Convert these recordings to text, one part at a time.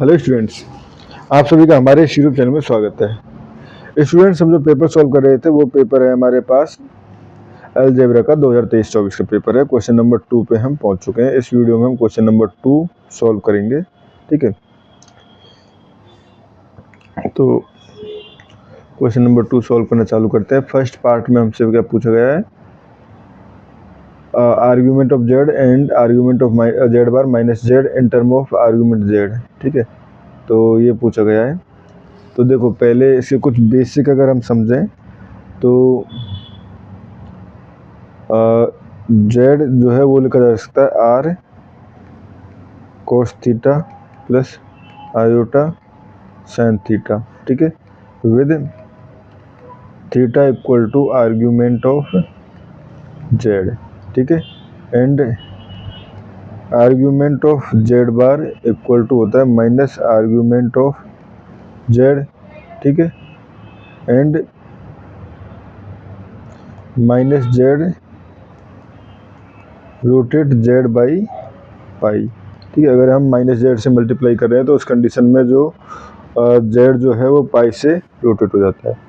Hello students, आप सभी का हमारे इस यूट्यूब चैनल में स्वागत है। स्टूडेंट्स, हम जो पेपर सॉल्व कर रहे थे वो पेपर है हमारे पास अलजेब्रा का 2023-24 का पेपर है। क्वेश्चन नंबर 2 पे हम पहुंच चुके हैं। इस वीडियो में हम क्वेश्चन नंबर 2 सॉल्व करेंगे। ठीक है, तो क्वेश्चन नंबर 2 सॉल्व करना चालू करते हैं। फर्स्ट पार्ट में हमसे क्या पूछा गया है, argument of Z and argument of z bar minus Z in term of argument Z. ठीक है, तो ये पूछा गया है। तो देखो, पहले इसके कुछ बेसिक अगर हम समझें तो जेड जो है वो लिखा जा सकता है r cos theta plus iota sine theta. ठीक है, with theta equal to argument of z. ठीक है, and argument of z bar equal to होता है माइनस आर्ग्यूमेंट ऑफ जेड। ठीक है, and minus z rooted z by pi. ठीक है, अगर हम माइनस जेड से मल्टीप्लाई कर रहे हैं तो उस कंडीशन में जो जेड जो है वो पाई से रोटेट हो जाता है।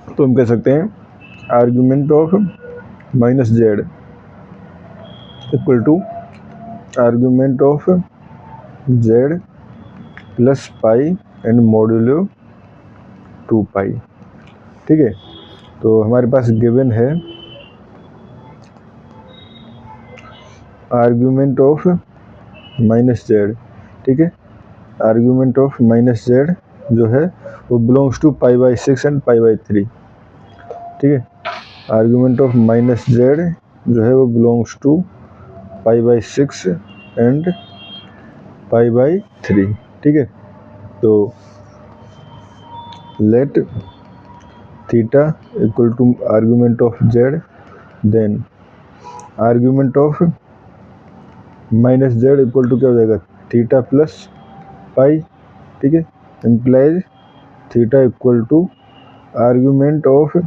तो हम कह सकते हैं argument of minus z equal to argument of z plus pi and modulo 2 pi. ठीक है, तो हमारे पास गिवन है आर्ग्यूमेंट ऑफ माइनस जेड। ठीक है, आर्ग्यूमेंट ऑफ माइनस जेड जो है वो belongs to pi by 6 and pi by 3। ठीक है, आर्ग्यूमेंट ऑफ माइनस जेड जो है वो belongs to pi by 6 and pi by 3। ठीक है, तो let theta equal to argument of Z, than argument of minus z equal to क्या हो जाएगा, थीटा प्लस पाई। ठीक है, implies theta equal to argument of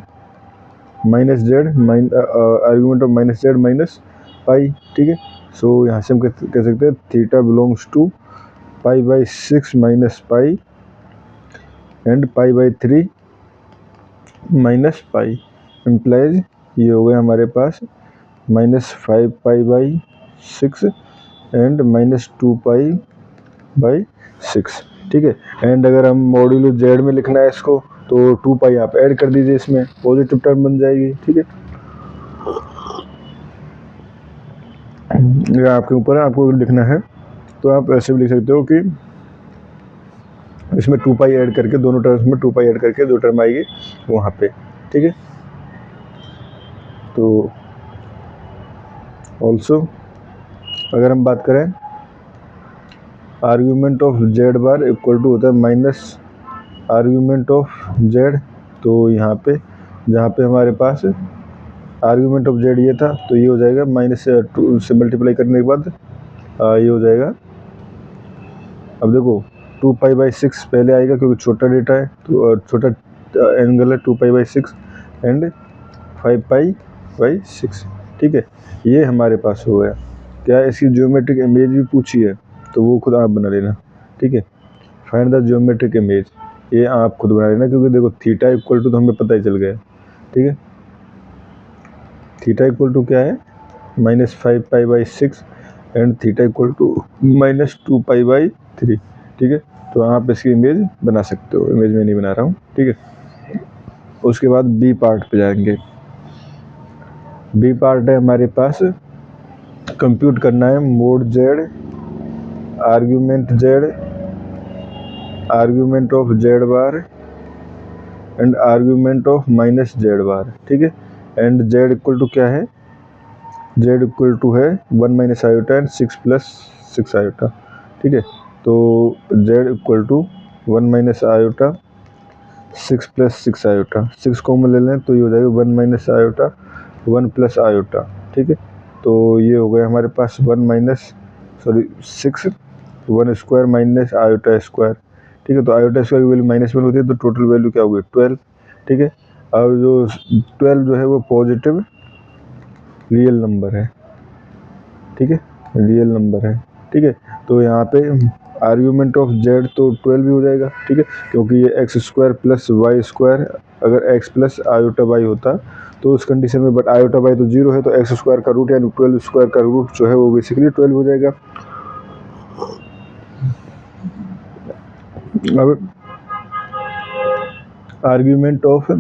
minus Z argument of minus Z minus pi. ठीक है, सो यहाँ से हम कह सकते हैं theta belongs to pi by 6 minus pi and pi by 3 minus pi. Implies ये हो गया हमारे पास minus 5 pi by 6 and minus 2 pi by 6। ठीक है, एंड अगर हम मॉड्यूलो जेड में लिखना है इसको तो 2 पाई आप ऐड कर दीजिए, इसमें पॉजिटिव टर्म बन जाएगी। ठीक है, ये आपके ऊपर है, आपको लिखना है तो आप ऐसे भी लिख सकते हो कि इसमें 2 पाई ऐड करके, दोनों टर्म्स में 2 पाई ऐड करके जो टर्म आएगी वहाँ पे। ठीक है, तो ऑल्सो अगर हम बात करें argument of z bar equal to होता है माइनस आर्ग्यूमेंट ऑफ जेड। तो यहाँ पे जहाँ पे हमारे पास आर्ग्यूमेंट ऑफ जेड ये था तो ये हो जाएगा माइनस 2 से मल्टीप्लाई करने के बाद ये हो जाएगा। अब देखो 2 पाई बाई 6 पहले आएगा क्योंकि छोटा डेटा है, तो छोटा एंगल है 2 pi by 6 and 5 pi by 6। ठीक है, ये हमारे पास हो गया। क्या इसकी ज्योमेट्रिक इमेज भी पूछी है तो वो खुद आप बना लेना। ठीक है, फाइंड द ज्योमेट्रिक इमेज, ये आप खुद बना लेना क्योंकि देखो थीटा इक्वल टू तो हमें पता ही चल गया। ठीक है, थीटा इक्वल टू क्या है, minus 5 pi by 6 and theta equal to minus 2 pi by 3। ठीक है, तो आप इसकी इमेज बना सकते हो, इमेज में नहीं बना रहा हूँ। ठीक है, उसके बाद बी पार्ट पे जाएंगे। बी पार्ट है हमारे पास कंप्यूट करना है mod z argument z argument of z bar and argument of minus z bar. ठीक है, एंड जेड इक्वल टू क्या है, जेड इक्वल टू है 1 minus iota and 6 plus 6 iota. ठीक है, तो z equal to 1 minus iota 6 plus 6 iota, 6 common ले लें तो ये हो जाएगा 1 माइनस आयोटा 1 प्लस आयोटा। ठीक है, तो ये हो गया हमारे पास 1 minus 6 1 square minus iota square. ठीक है, तो आयोटा स्क्वायर की वैल्यू -1 होती है तो टोटल वैल्यू क्या होगी 12। ठीक है, अब जो 12 जो है वो पॉजिटिव रियल नंबर है। ठीक है, रियल नंबर है, ठीक है। तो यहाँ पे आर्ग्यूमेंट ऑफ जेड तो 12 भी हो जाएगा, ठीक है, क्योंकि ये x square plus y square, अगर एक्स प्लस आयोटा वाई होता तो उस कंडीशन में, बट आयोटा वाई तो 0 है, तो एक्स स्क्वायर का रूट यानी 12 स्क्वायर का रूट जो है वो बेसिकली 12 हो जाएगा। अब आर्ग्यूमेंट ऑफ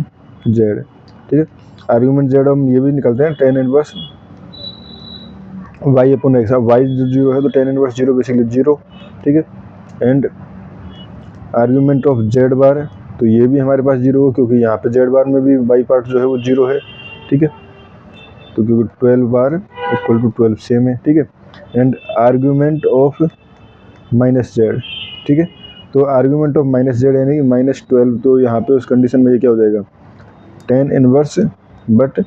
जेड, ठीक है, आर्ग्यूमेंट जेड हम ये भी निकलते हैं tan inverse y upon x. अब वाई जो 0 है तो टेन इनवर्स 0 बेसिकली 0, ठीक है। एंड आर्ग्यूमेंट ऑफ जेड बार, तो ये भी हमारे पास 0 हो, क्योंकि यहाँ पे जेड बार में भी वाई पार्ट जो है वो 0 है, ठीक है। तो क्योंकि 12 बार इक्वल टू 12 सेम है, ठीक है। And argument of minus z, ठीक है। तो आर्ग्यूमेंट ऑफ माइनस जेड यानी कि -12, तो यहाँ पे उस कंडीशन में ये क्या हो जाएगा, tan inverse but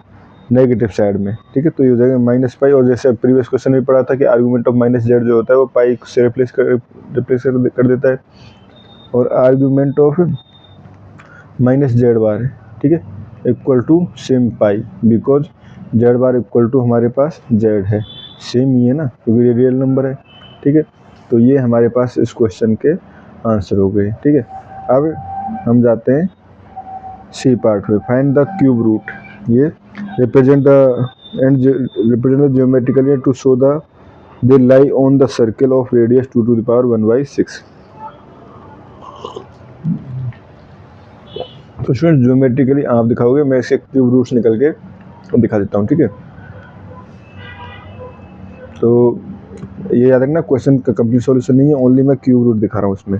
negative side में, ठीक है। तो ये हो जाएगा -पाई, और जैसे प्रीवियस क्वेश्चन में पढ़ा था कि आर्ग्यूमेंट ऑफ माइनस जेड जो होता है वो पाई से रिप्लेस कर देता है। और argument of minus z bar, ठीक है, equal to same pi, because z bar equal to हमारे पास जेड है, सेम ही है ना, क्योंकि ये रियल नंबर है, ठीक है। तो ये हमारे पास इस क्वेश्चन के आंसर हो गए, ठीक है। अब हम जाते हैं सी पार्ट में, फाइंड द क्यूब रूट। ये represent the geometrically to show the they lie on the circle of radius 2 to the power 1/6। तो स्टूडेंट ज्योमेट्रिकली आप दिखाओगे, मैं इसके क्यूब रूट्स निकल के दिखा देता हूँ, ठीक है। तो ये याद रखना, क्वेश्चन का कंप्लीट सॉल्यूशन नहीं है, ओनली मैं क्यूब रूट दिखा रहा हूँ उसमें,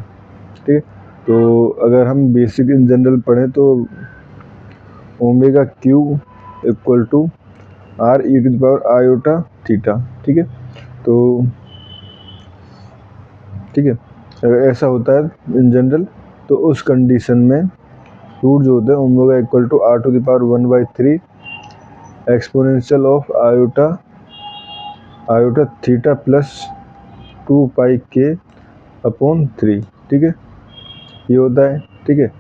ठीक है। तो अगर हम बेसिक इन जनरल पढ़ें तो omega cube equal to r e to the power iota theta, ठीक है। तो ठीक है, अगर ऐसा होता है इन जनरल तो उस कंडीशन में रूट जो होता है omega equal to r to the power 1/3 exponential of iota theta plus 2 pi के अपॉन 3, ठीक है, ये होता है, ठीक है।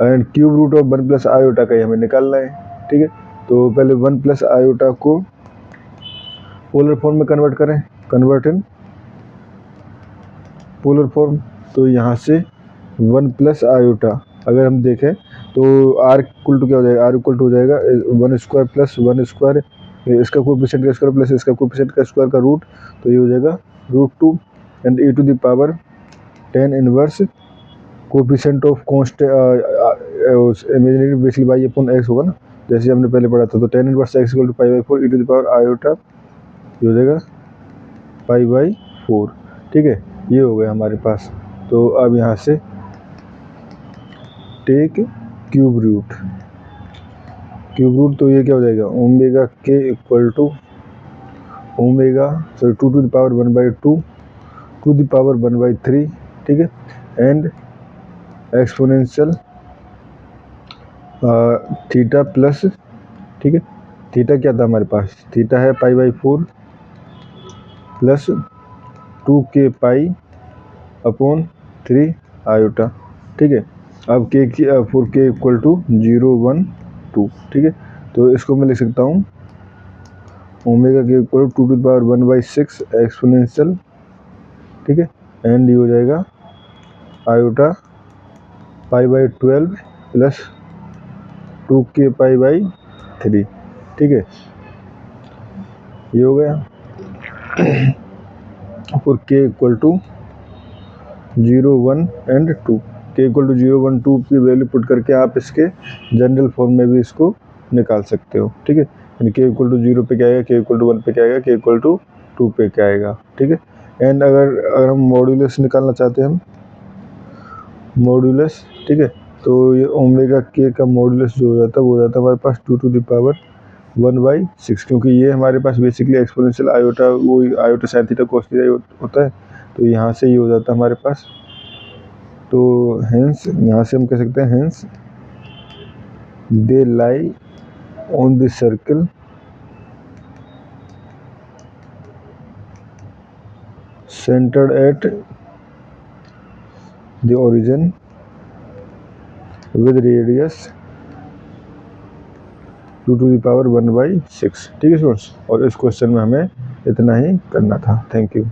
And cube root of 1 plus iota का ही हमें निकालना है, ठीक है। तो पहले 1 प्लस आयोटा को पोलर फॉर्म में कन्वर्ट इन पोलर फॉर्म। तो यहाँ से 1 प्लस आयोटा अगर हम देखें तो आर इक्वल टू क्या हो जाएगा, आर इक्वल टू हो जाएगा 1 स्क्वायर प्लस 1 स्क्वायर, इसका कोएफिशिएंट का स्क्वायर प्लस इसका कोएफिशिएंट का स्क्वायर का रूट, तो ये हो जाएगा √2 and e to the power 10 inverse coefficient of constant imaginary basically y upon x होगा ना, जैसे हमने पहले पढ़ा था। तो 10 इनवर्स एक्स इक्वल टू पाई/4 e to the power iota, ये हो जाएगा पाई/4, ठीक है, ये हो गया हमारे पास। तो अब यहाँ से टेक क्यूब रूट, तो ये क्या हो जाएगा, omega k equal to omega 2 to the power 1/2 to the power 1/3, ठीक है, एंड एक्सपोनेंशियल थीटा प्लस, ठीक है, थीटा क्या था हमारे पास, थीटा है पाई/4 plus 2k pi upon 3 iota, ठीक है। अब के की 4k इक्वल टू 0 1 2, ठीक है। तो इसको मैं लिख सकता हूँ omega k equal to 2 to the power 1/6 exponential, ठीक है, एंड ये हो जाएगा आयोटा पाई/12 प्लस 2k पाई/3, ठीक है, ये हो गया। और k equal to 0 1 and 2, k equal to 0 1 2 की वैल्यू पुट करके आप इसके जनरल फॉर्म में भी इसको निकाल सकते हो, ठीक है। यानी k इक्वल टू 0 पे क्या आएगा, k इक्वल टू 1 पे क्या आएगा, k इक्वल टू 2 पे क्या आएगा, ठीक है। एंड अगर हम मॉड्यूलस निकालना चाहते हैं, हम मॉड्यूलस, ठीक है, तो ये ओमेगा k का मॉड्यूलस जो हो जाता है वो हो जाता है हमारे पास 2 टू द पावर 1/6, क्योंकि ये हमारे पास बेसिकली एक्सपोनेंशियल आयोटा, वो iota sine theta cos theta होता है, तो यहाँ से ये हो जाता है हमारे पास। तो हेंस यहाँ से हम कह सकते हैं hence they lie on the circle centered at the origin with radius 2 to the power 1/6, ठीक है स्टूडेंट्स। और इस क्वेश्चन में हमें इतना ही करना था। Thank you.